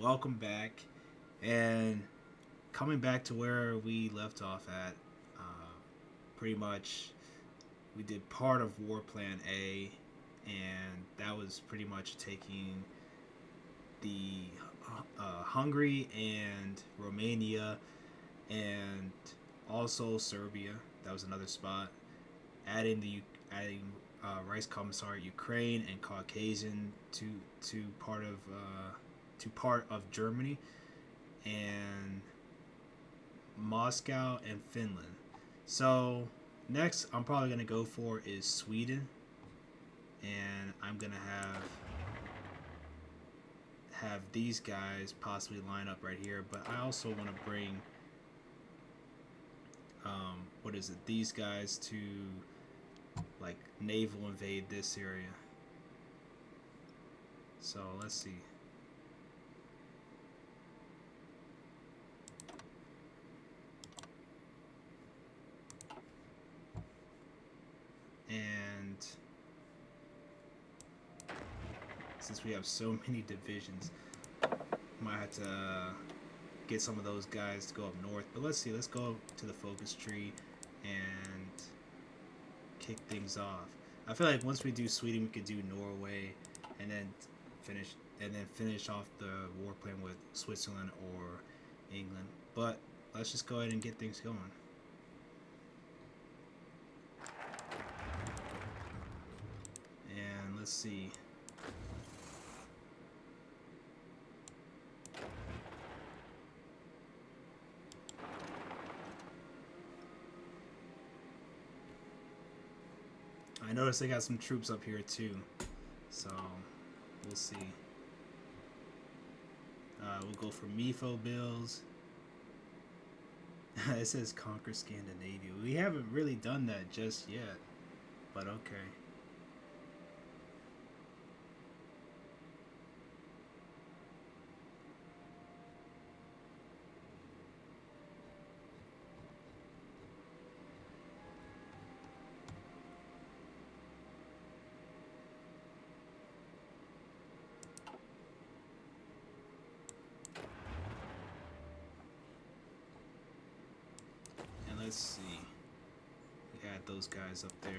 welcome back. And coming back to where we left off at, pretty much we did part of War Plan A, and that was pretty much taking the Hungary and Romania, and also Serbia. That was another spot. Adding Rice Commissar Ukraine and Caucasian to part of Germany, and Moscow and Finland. So next, I'm probably gonna go for is Sweden, and I'm gonna have these guys possibly line up right here. But I also want to bring what is it? These guys to like naval invade this area. So let's see. And since we have so many divisions, might have to get some of those guys to go up north. But let's see. Let's go to the focus tree and kick things off. I feel like once we do Sweden, we could do Norway, and then finish finish off the war plan with Switzerland or England. But let's just go ahead and get things going. And let's see. I noticed they got some troops up here too, so we'll see. We'll go for Mifo bills. It says conquer Scandinavia. We haven't really done that just yet, but okay. And let's see. We add those guys up there.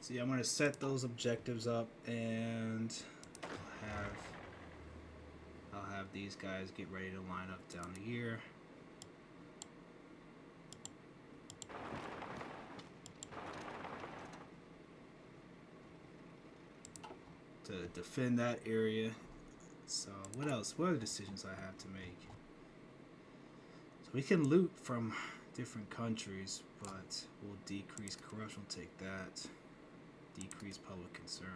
See, I'm gonna set those objectives up, and have I'll have these guys get ready to line up down here. To defend that area. So what else? What other decisions I have to make? So we can loot from different countries, but we'll decrease corruption. We'll take that. Decrease public concern.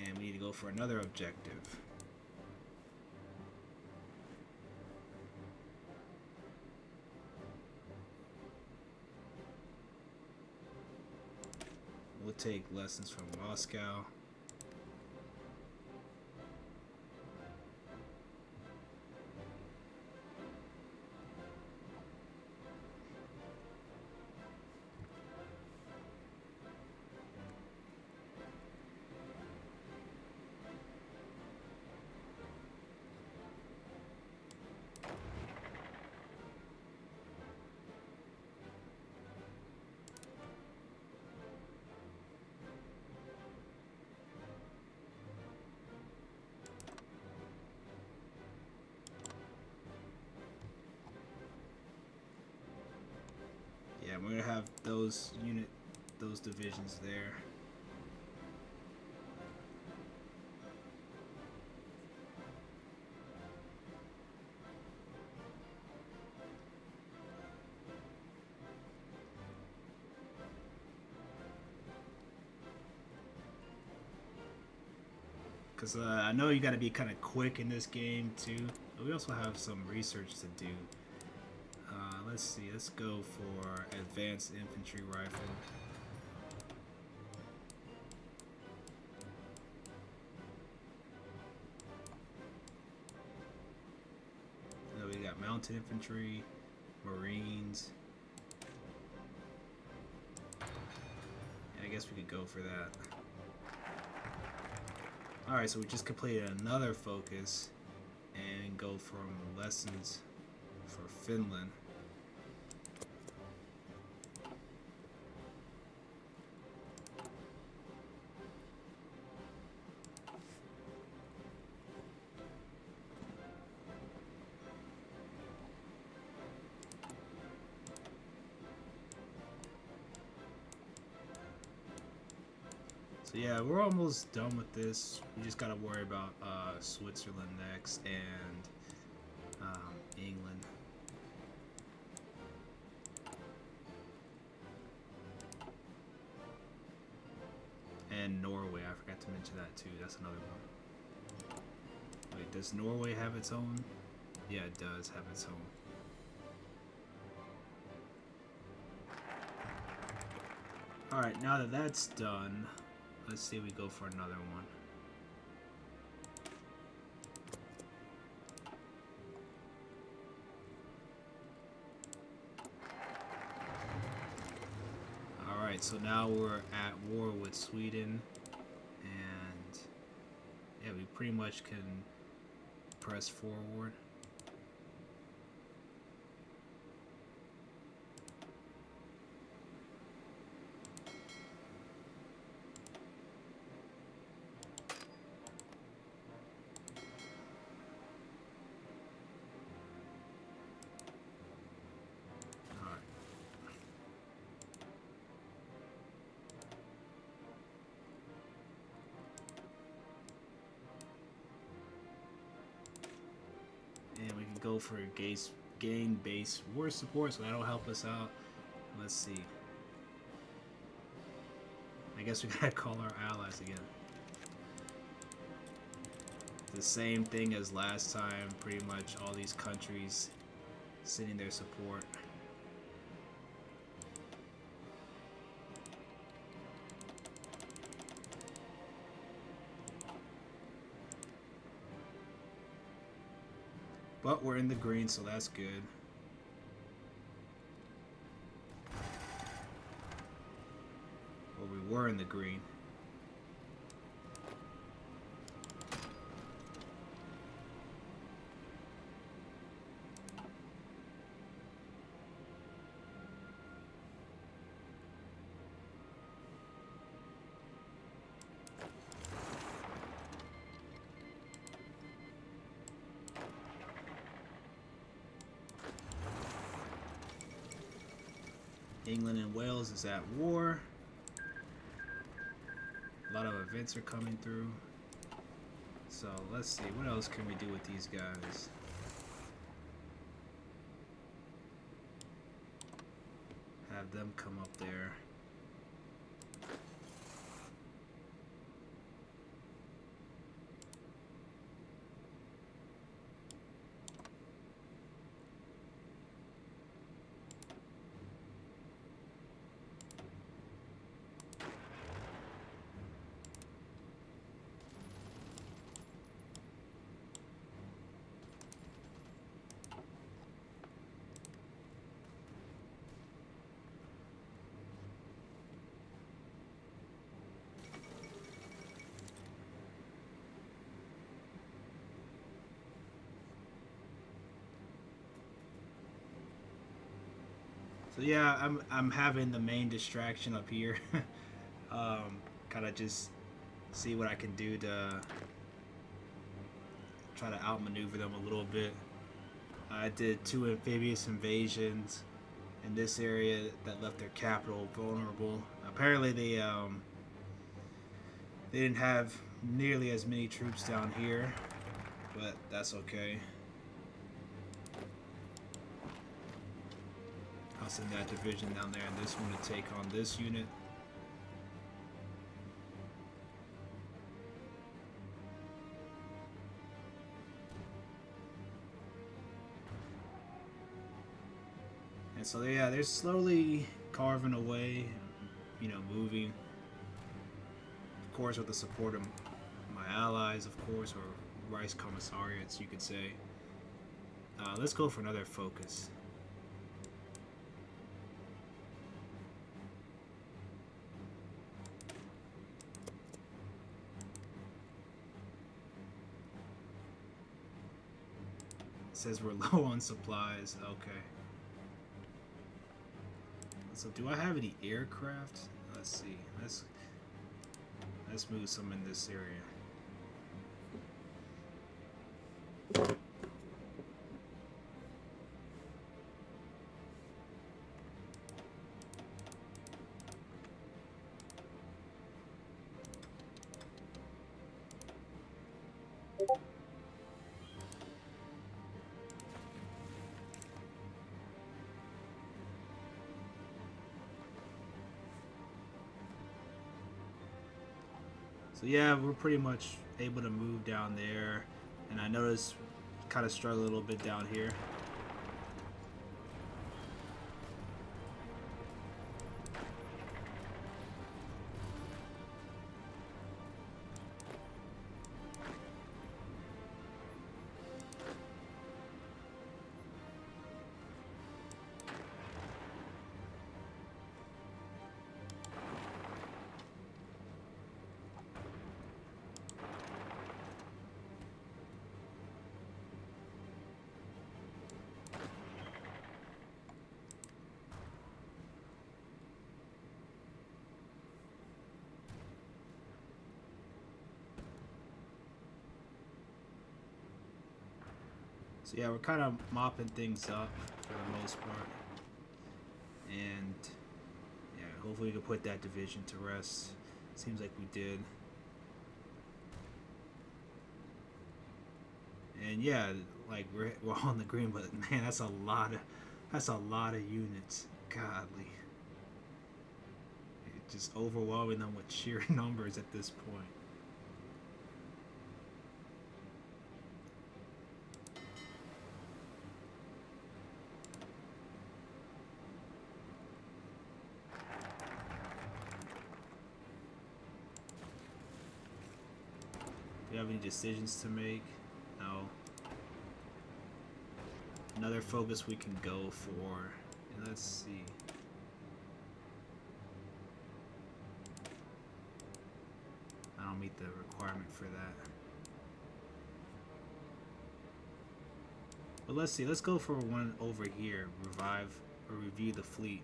And we need to go for another objective. We'll take lessons from Moscow. we're gonna have those divisions there. Because I know you got to be kind of quick in this game too. But we also have some research to do. Let's see. Let's go for advanced infantry rifle. So we got mounted infantry, marines. And I guess we could go for that. Alright, so we just completed another focus and go from lessons for Finland. So yeah, we're almost done with this. We just gotta worry about Switzerland next and England. And Norway, I forgot to mention that too. That's another one. Wait, does Norway have its own? Yeah, it does have its own. Alright, now that that's done, let's see if we go for another one. Alright, so now we're at war with Sweden, and yeah, we pretty much can press forward. And we can go for gain base war support, so that'll help us out. Let's see. I guess we gotta call our allies again. The same thing as last time, pretty much all these countries sending their support. But we're in the green, so that's good. Or we were in the green. England and Wales is at war. A lot of events are coming through. So let's see, what else can we do with these guys? Have them come up there. So yeah, I'm having the main distraction up here. Kind of just see what I can do to try to outmaneuver them a little bit. I did 2 amphibious invasions, in this area that left their capital vulnerable. Apparently, they didn't have nearly as many troops down here, but that's okay. I'll send that division down there and this one to take on this unit. And so yeah, they're slowly carving away, moving. Of course, with the support of my allies, of course, or Rice commissariats, you could say. Let's go for another focus. It says we're low on supplies. Okay. So do I have any aircraft? Let's see. Let's move some in this area. So yeah, we're pretty much able to move down there, and I noticed kind of struggle a little bit down here. So yeah, we're kind of mopping things up for the most part. And yeah, hopefully we can put that division to rest. Seems like we did. And yeah, like we're on the green, but man, that's a lot of units. Godly. It's just overwhelming them with sheer numbers at this point. Do you have any decisions to make? No. Another focus we can go for. And let's see. I don't meet the requirement for that. But let's see. Let's go for one over here. Revive or review the fleet.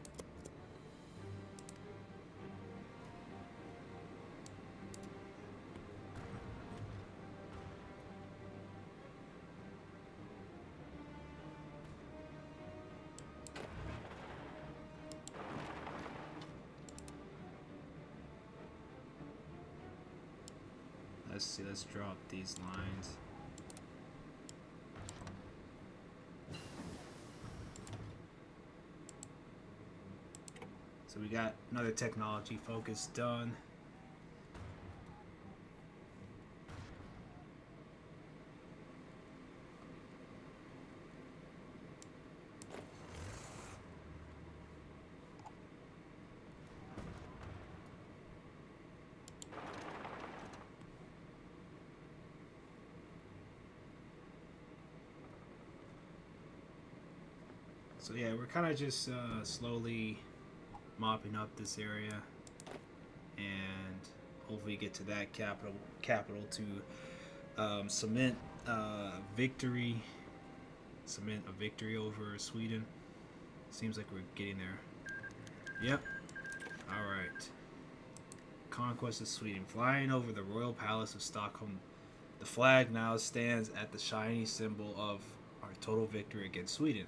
Let's see, let's draw up these lines. So we got another technology focus done. So yeah, we're kind of just slowly mopping up this area, and hopefully get to that capital to cement victory, cement a victory over Sweden. Seems like we're getting there. Yep. All right. Conquest of Sweden. Flying over the royal palace of Stockholm, the flag now stands at the shiny symbol of our total victory against Sweden.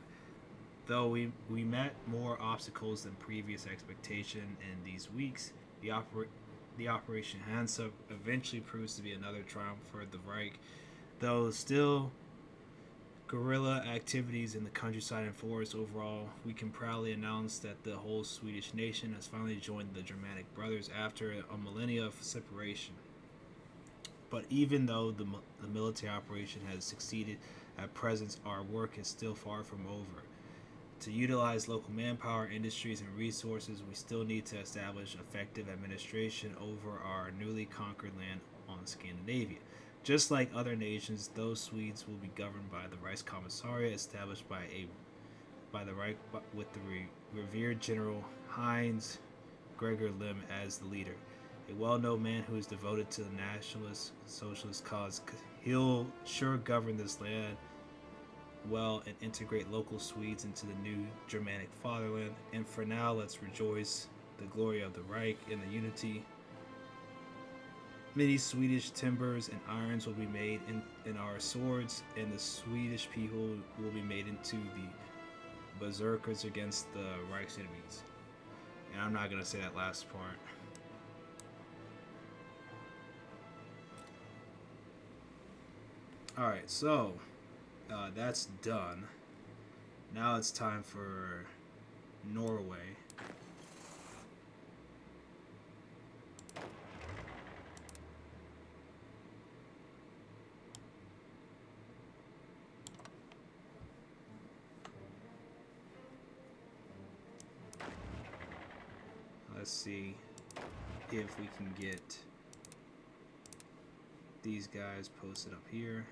Though we met more obstacles than previous expectation in these weeks, the Operation Hands Up eventually proves to be another triumph for the Reich, though still guerrilla activities in the countryside and forest overall, we can proudly announce that the whole Swedish nation has finally joined the Germanic Brothers after a millennia of separation. But even though the military operation has succeeded at present, our work is still far from over. To utilize local manpower, industries, and resources, we still need to establish effective administration over our newly conquered land on Scandinavia. Just like other nations, those Swedes will be governed by the Reichskommissariat established by the Reich with the revered General Heinz Gregor Lim as the leader. A well-known man who is devoted to the nationalist socialist cause. He'll sure govern this land well and integrate local Swedes into the new Germanic fatherland. And for now, let's rejoice the glory of the Reich and the unity. Many Swedish timbers and irons will be made in our swords, and the Swedish people will be made into the berserkers against the Reich's enemies. And I'm not going to say that last part. Alright, so that's done. Now it's time for Norway. Let's see if we can get these guys posted up here.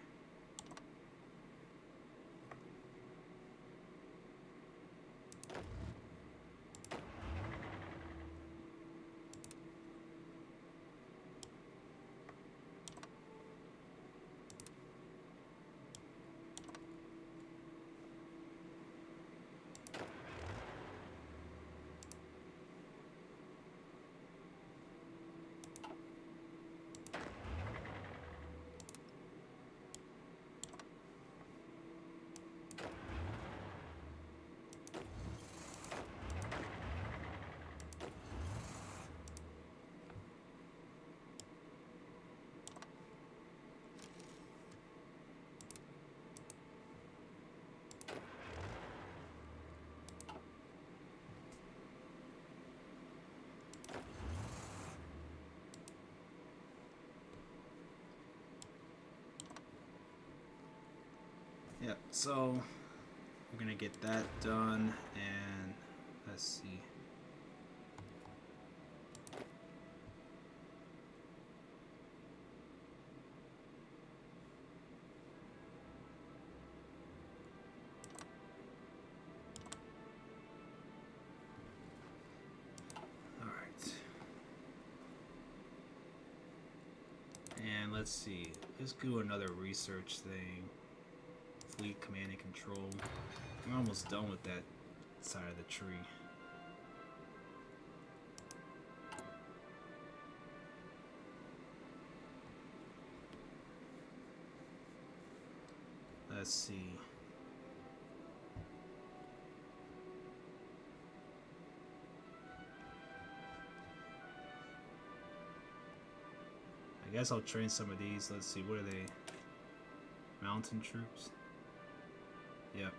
Yep, so we're gonna get that done, and let's see. Alright. And let's see. Let's do another research thing. Fleet command and control. We're almost done with that side of the tree. Let's see. I guess I'll train some of these. Let's see, what are they? Mountain troops? Yep.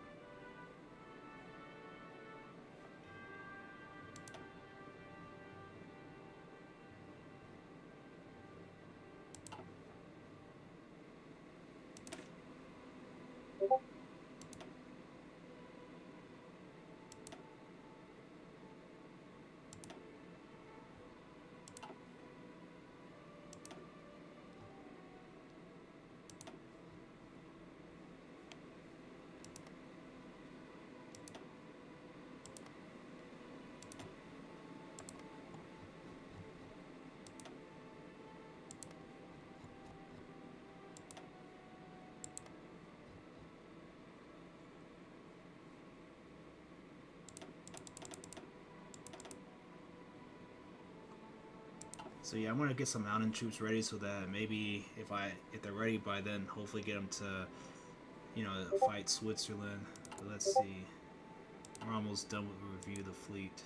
So yeah, I'm gonna get some mountain troops ready so that maybe if they're ready by then, hopefully get them to, fight Switzerland. But let's see. We're almost done with review of the fleet.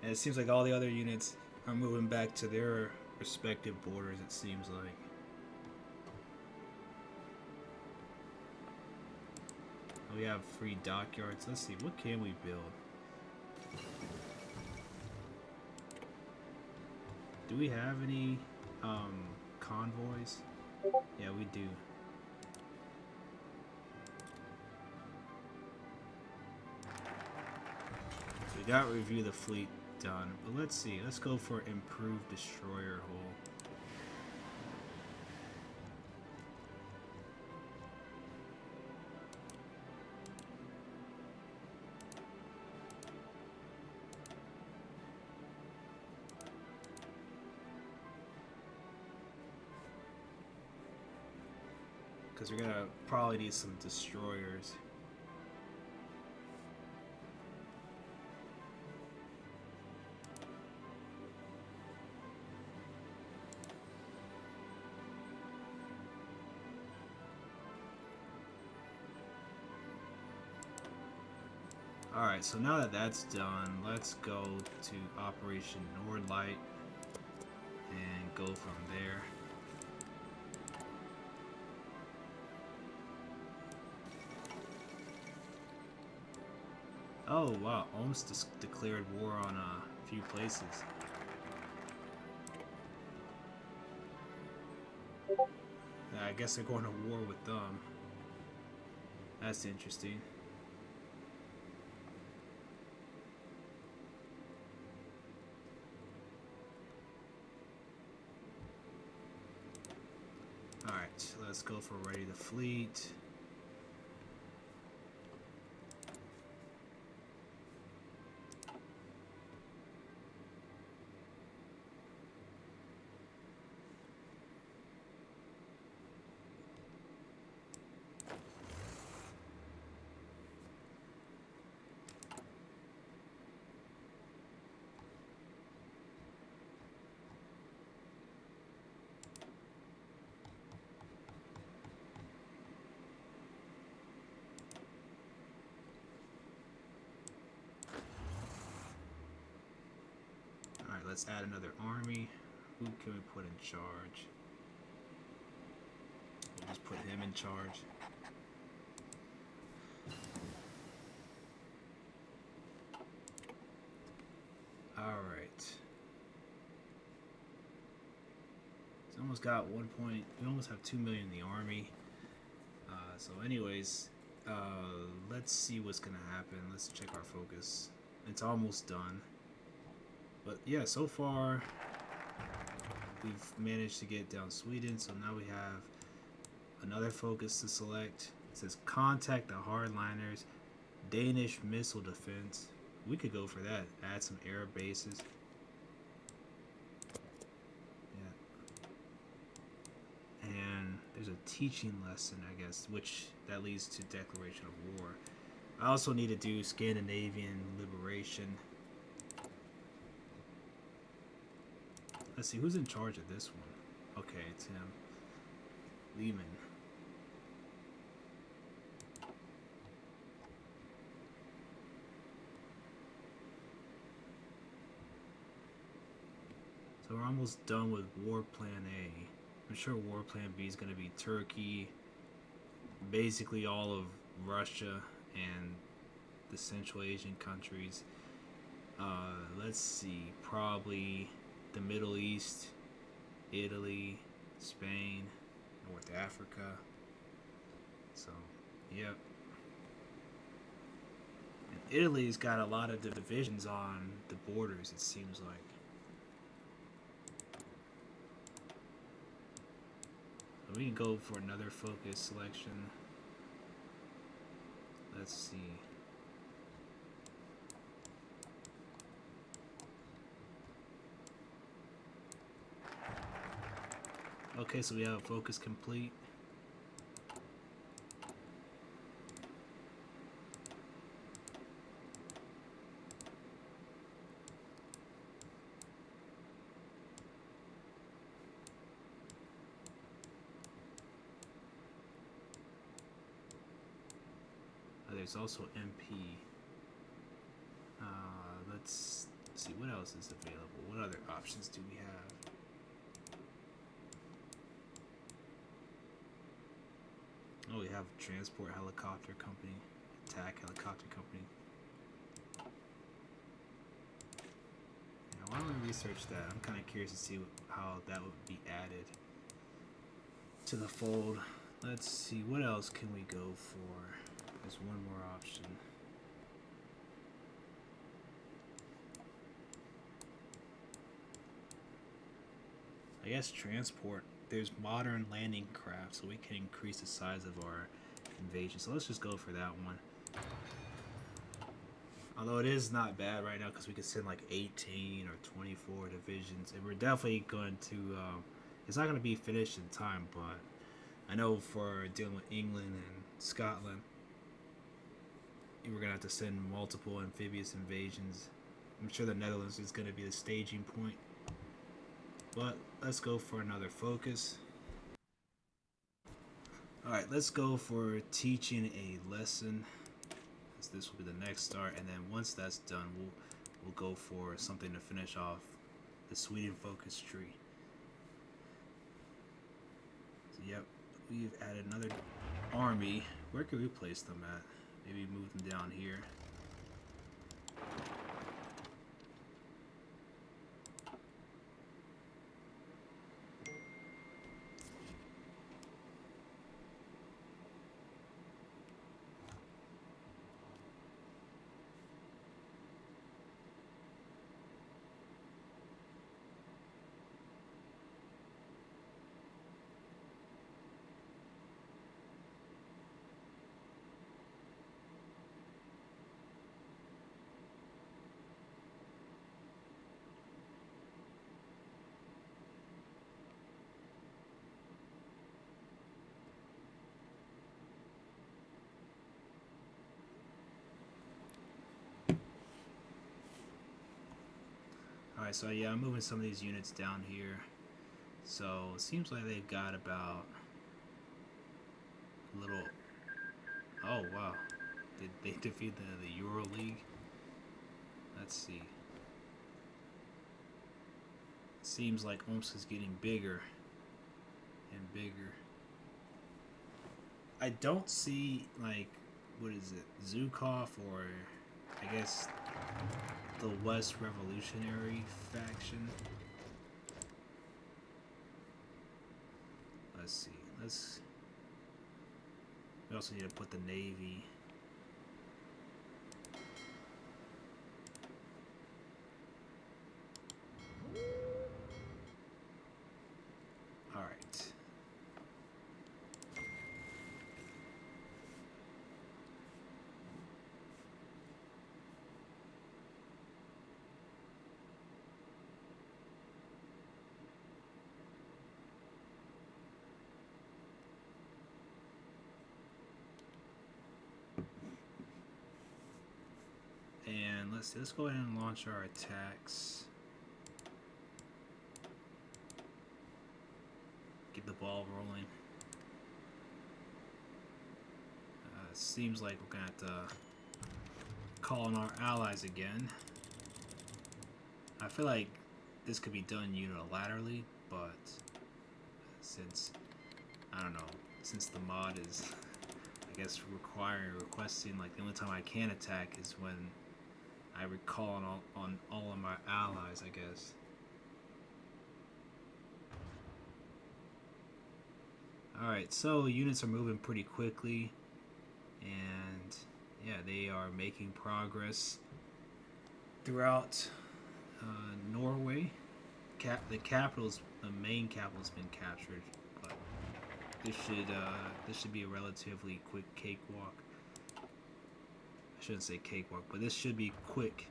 And it seems like all the other units are moving back to their respective borders, it seems like. We have free dockyards. Let's see, what can we build? Do we have any convoys? Yeah, we do. So we got review the fleet done, but let's see. Let's go for improved destroyer hull. Because we're gonna probably need some destroyers. Alright, so now that that's done, let's go to Operation Nordlight and go from there. Oh wow, almost declared war on a few places. I guess they're going to war with them. That's interesting. Alright, let's go for ready the fleet. Let's add another army. Who can we put in charge? We'll just put him in charge. Alright. It's almost got 1 point. We almost have 2 million in the army. So anyways, let's see what's gonna happen. Let's check our focus. It's almost done. But yeah, so far we've managed to get down Sweden, so now we have another focus to select. It says contact the hardliners, Danish missile defense. We could go for that. Add some air bases. Yeah. And there's a teaching lesson, I guess, which that leads to declaration of war. I also need to do Scandinavian liberation. Let's see, who's in charge of this one? Okay, it's him. Lehman. So we're almost done with War Plan A. I'm sure War Plan B is going to be Turkey, basically all of Russia and the Central Asian countries. Let's see, probably the Middle East, Italy, Spain, North Africa. So, yep. And Italy's got a lot of the divisions on the borders, it seems like. So we can go for another focus selection. Let's see. Okay, so we have focus complete. There's also MP. Let's see what else is available. What other options do we have? Oh, we have transport helicopter company, attack helicopter company. Yeah, why don't we research that? I'm kind of curious to see how that would be added to the fold. Let's see, what else can we go for? There's one more option. I guess transport. There's modern landing craft, so we can increase the size of our invasion. So let's just go for that one. Although it is not bad right now because we could send like 18 or 24 divisions, and we're definitely going to. It's not going to be finished in time, but I know for dealing with England and Scotland, we're going to have to send multiple amphibious invasions. I'm sure the Netherlands is going to be the staging point. But let's go for another focus. Alright, let's go for teaching a lesson. This will be the next start, and then once that's done, we'll go for something to finish off the Sweden focus tree. So, yep, we've added another army. Where can we place them at? Maybe move them down here. Alright, so yeah, I'm moving some of these units down here. So it seems like they've got about a little. Oh wow, did they defeat the Euro League? Let's see. Seems like Omsk is getting bigger and bigger. I don't see, like, what is it, Zhukov, or I guess the West Revolutionary faction. Let's see. We also need to put the Navy. Alright. And let's go ahead and launch our attacks. Get the ball rolling. Seems like we're gonna have to call on our allies again. I feel like this could be done unilaterally, but since I don't know, since the mod is, I guess, requesting, like, the only time I can attack is when I recall on all of my allies, I guess. Alright, so units are moving pretty quickly, and yeah, they are making progress throughout Norway. The main capital's been captured, but this should be a relatively quick cakewalk. I shouldn't say cakewalk, but this should be quick.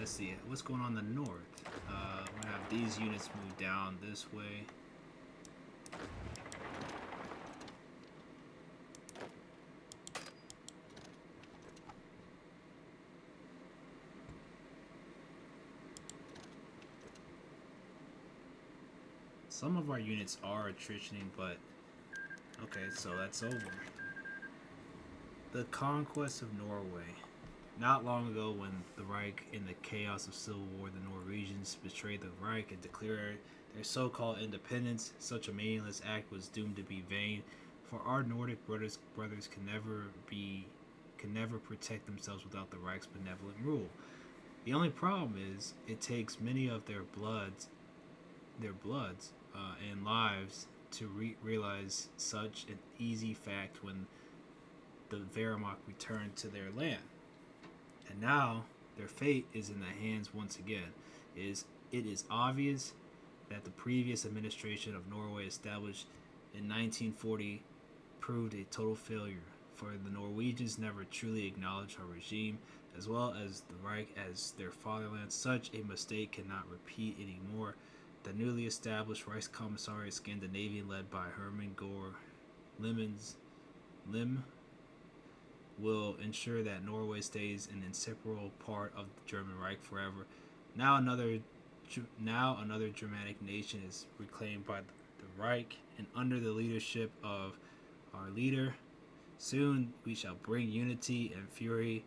let's see what's going on in the north. We have these units move down this way. Some of our units are attritioning, but okay, so that's over. The conquest of Norway. Not long ago, when the Reich, in the chaos of civil war, the Norwegians betrayed the Reich and declared their so-called independence, such a meaningless act was doomed to be vain, for our Nordic brothers can never protect themselves without the Reich's benevolent rule. The only problem is, it takes many of their bloods and lives to realize such an easy fact when the Wehrmacht returned to their land. And now their fate is in the hands once again. It is obvious that the previous administration of Norway, established in 1940, proved a total failure, for the Norwegians never truly acknowledged our regime, as well as the Reich, as their fatherland. Such a mistake cannot repeat anymore. The newly established Reichskommissariat Scandinavian, led by Hermann Gore Lim, will ensure that Norway stays an inseparable part of the German Reich forever. Now another Germanic nation is reclaimed by the Reich, and under the leadership of our leader, soon we shall bring unity and fury.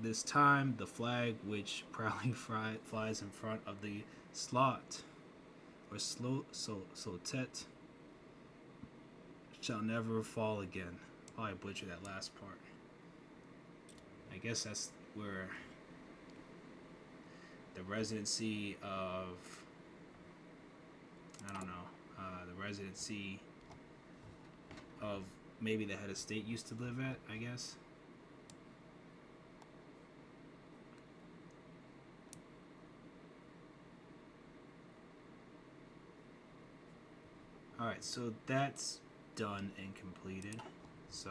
This time, the flag which proudly flies in front of the slot or slotet shall never fall again. Probably butchered that last part. I guess that's where the residency of, I don't know, the residency of maybe the head of state used to live at, I guess. Alright, so that's done and completed. So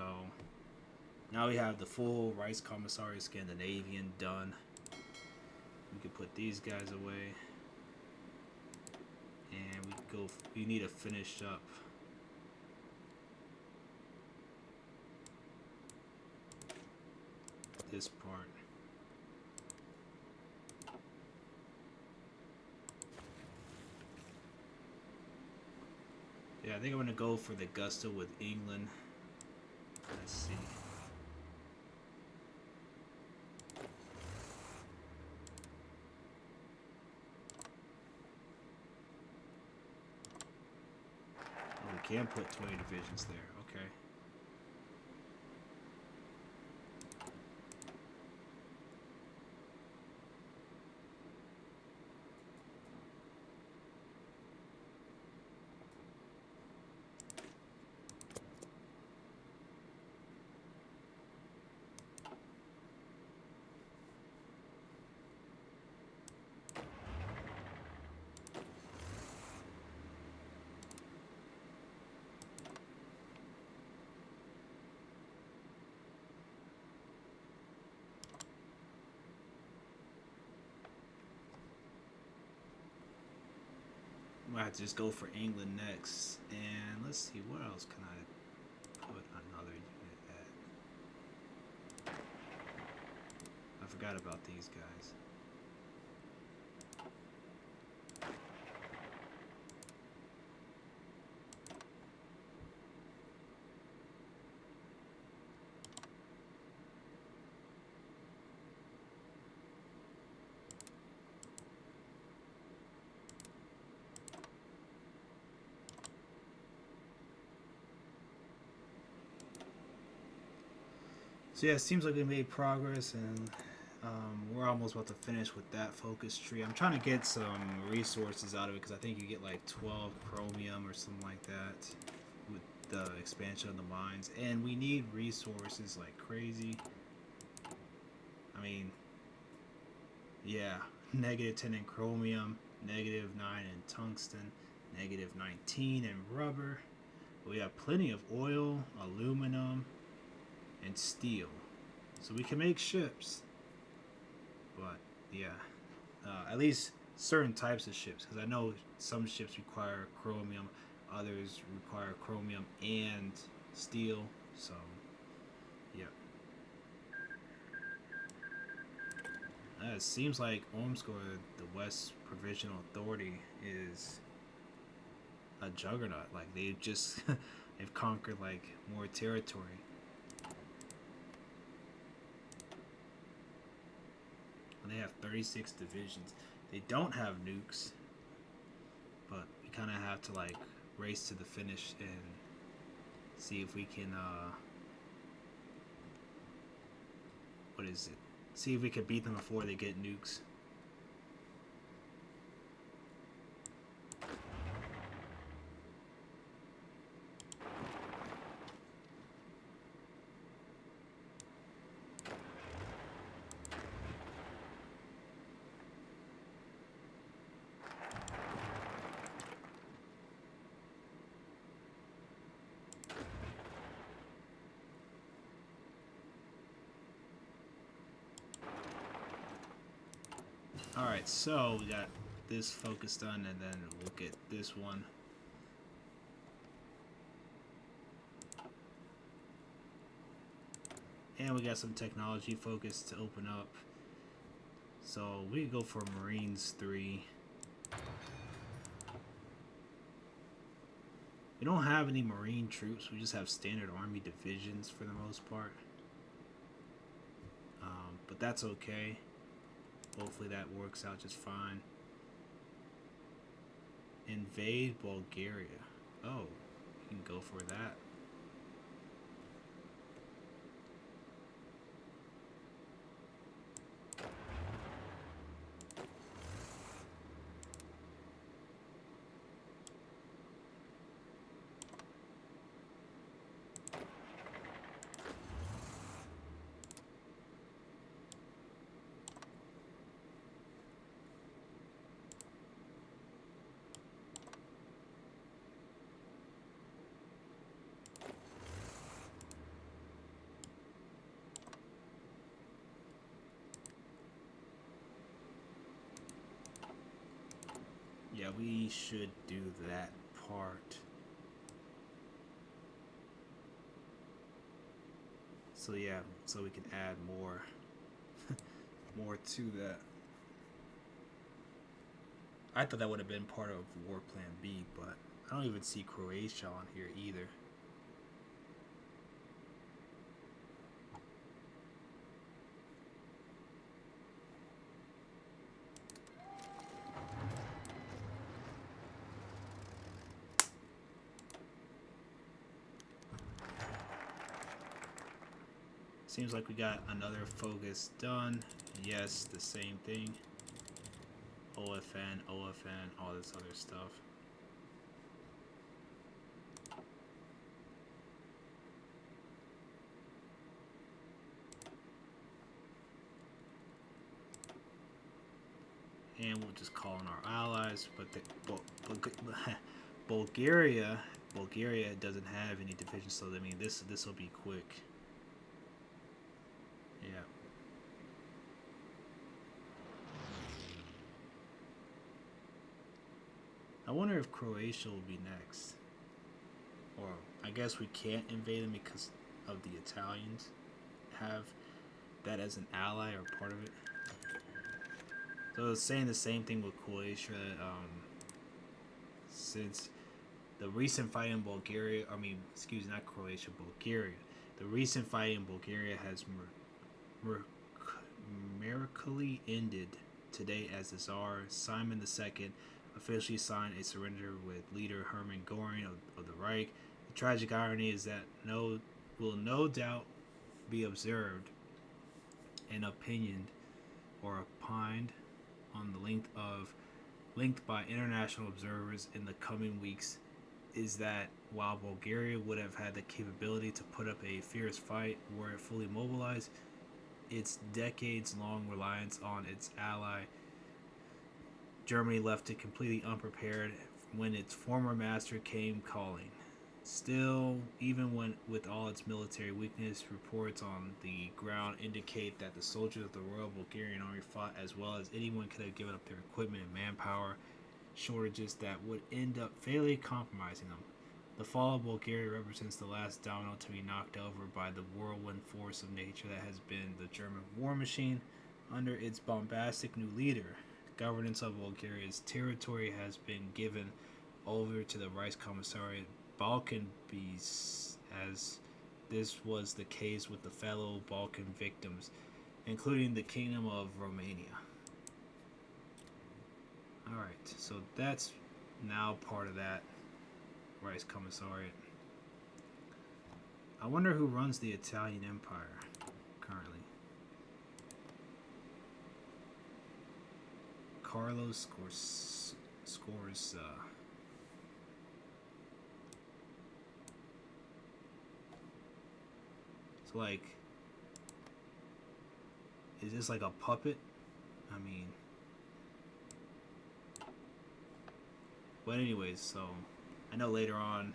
now we have the full Reichskommissariat Scandinavian done. We can put these guys away, and we need to finish up this part. Yeah, I think I'm gonna go for the Gusto with England. Let's see. Oh, we can put 20 divisions there. Okay. I'm gonna have to just go for England next, and let's see, what else can I put another unit at? I forgot about these guys. So yeah, it seems like we made progress, and we're almost about to finish with that focus tree. I'm trying to get some resources out of it because I think you get like 12 chromium or something like that with the expansion of the mines, and we need resources like crazy. I mean, yeah, -10 in chromium, -9 in tungsten, -19 in rubber. We have plenty of oil, aluminum, and steel, so we can make ships. But yeah, at least certain types of ships, because I know some ships require chromium, others require chromium and steel. So yeah, it seems like Omskor, the West Provisional Authority, is a juggernaut. Like they've just they've conquered like more territory. And they have 36 divisions. They don't have nukes, but we kind of have to like race to the finish and see if we can what is it? See if we can beat them before they get nukes. Alright, so we got this focus done, and then we'll get this one. And we got some technology focus to open up. So we can go for Marines 3. We don't have any Marine troops, we just have standard Army divisions for the most part. But that's okay. Hopefully that works out just fine. Invade Bulgaria. Oh, you can go for that. Yeah, we should do that part. So yeah, so we can add more more to that. I thought that would have been part of War Plan B, but I don't even see Croatia on here either. Seems like we got another focus done. Yes, the same thing. OFN, OFN, all this other stuff. And we'll just call in our allies, but Bulgaria doesn't have any divisions, so I mean this will be quick. Yeah. I wonder if Croatia will be next. Or I guess we can't invade them because of the Italians have that as an ally or part of it. So it's saying the same thing with Croatia. Since the recent fight in Bulgaria, not Croatia, Bulgaria. The recent fight in Bulgaria has miraculously ended today as the Tsar Simon II officially signed a surrender with leader Hermann Göring of the Reich. The tragic irony is that will no doubt be observed and opinioned or opined on the linked by international observers in the coming weeks is that while Bulgaria would have had the capability to put up a fierce fight were it fully mobilized, its decades-long reliance on its ally Germany left it completely unprepared when its former master came calling. Still, even when with all its military weakness, reports on the ground indicate that the soldiers of the Royal Bulgarian Army fought as well as anyone could have given up their equipment and manpower, shortages that would end up fatally compromising them. The fall of Bulgaria represents the last domino to be knocked over by the whirlwind force of nature that has been the German war machine. Under its bombastic new leader, governance of Bulgaria's territory has been given over to the Reichskommissariat Balkan Beasts, as this was the case with the fellow Balkan victims, including the Kingdom of Romania. Alright, so that's now part of that Reichskommissariat. I wonder who runs the Italian Empire currently. Carlos Scorza. So, like, is this like a puppet? I mean, but anyways, so I know later on,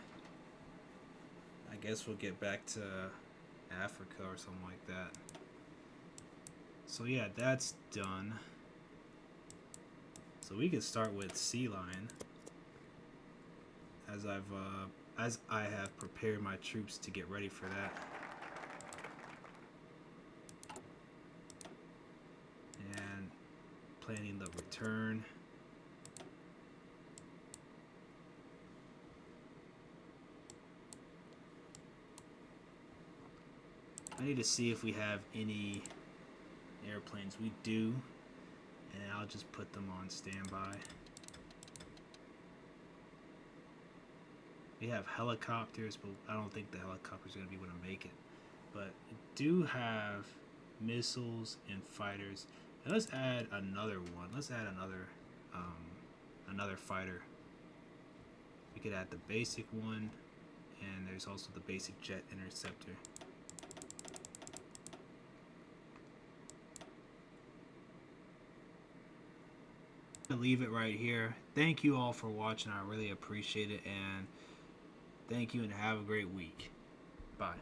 I guess we'll get back to Africa or something like that. So yeah, that's done. So we could start with Sea Lion, as I have prepared my troops to get ready for that. And planning the return. I need to see if we have any airplanes. We do, and I'll just put them on standby. We have helicopters, but I don't think the helicopters are going to be able to make it. But we do have missiles and fighters. And let's add another one. Let's add another fighter. We could add the basic one, and there's also the basic jet interceptor. To leave it right here. Thank you all for watching. I really appreciate it, and thank you and have a great week. Bye.